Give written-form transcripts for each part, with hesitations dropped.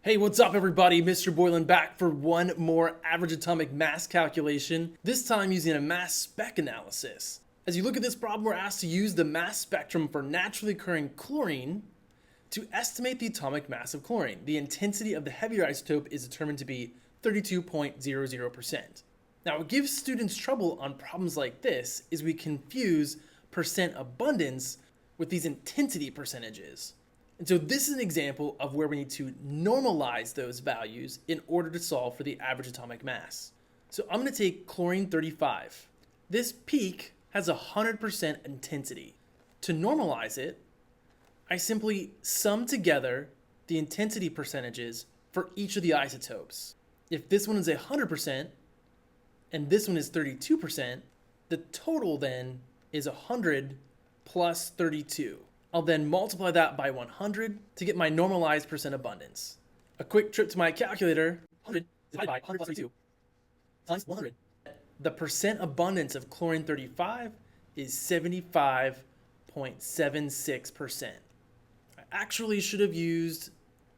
Hey, what's up everybody? Mr. Boylan back for one more average atomic mass calculation, this time using a mass spec analysis. As you look at this problem, we're asked to use the mass spectrum for naturally occurring chlorine to estimate the atomic mass of chlorine. The intensity of the heavier isotope is determined to be 32.00%. Now, what gives students trouble on problems like this is we confuse percent abundance with these intensity percentages. And so this is an example of where we need to normalize those values in order to solve for the average atomic mass. So I'm going to take chlorine 35. This peak has 100% intensity. To normalize it, I simply sum together the intensity percentages for each of the isotopes. If this one is 100% and this one is 32%, the total then is 100 plus 32. I'll then multiply that by 100 to get my normalized percent abundance. A quick trip to my calculator, 100 divided by 100 plus 32 times 100. The percent abundance of chlorine 35 is 75.76%. I actually should have used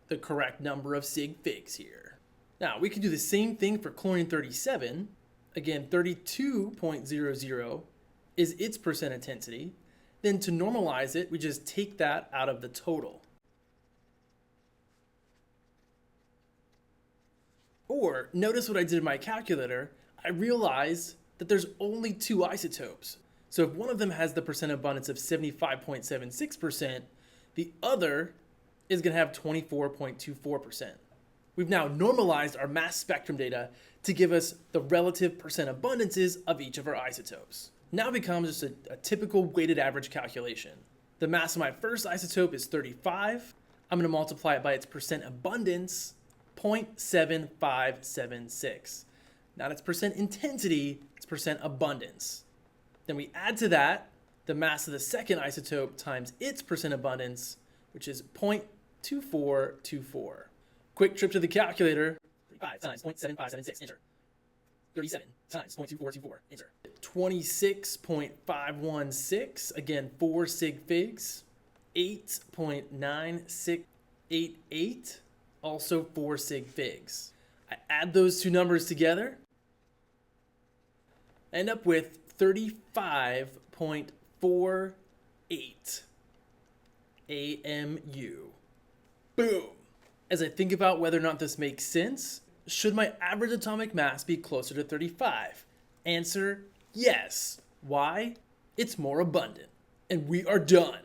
the correct number of sig figs here. Now, we can do the same thing for chlorine 37. Again, 32.00 is its percent intensity. Then to normalize it, we just take that out of the total. Or, notice what I did in my calculator, I realized that there's only two isotopes. So if one of them has the percent abundance of 75.76%, the other is going to have 24.24%. We've now normalized our mass spectrum data to give us the relative percent abundances of each of our isotopes. Now becomes just a typical weighted average calculation. The mass of my first isotope is 35. I'm going to multiply it by its percent abundance, 0.7576. Not its percent intensity, it's percent abundance. Then we add to that the mass of the second isotope times its percent abundance, which is 0.2424. Quick trip to the calculator, 35 times 0.7576, enter. 37 times 0.2424, enter. 26.516, again 4 sig figs. 8.9688, also 4 sig figs. I add those two numbers together, end up with 35.48 AMU. Boom! As I think about whether or not this makes sense, should my average atomic mass be closer to 35? Answer, yes. Why? It's more abundant. And we are done.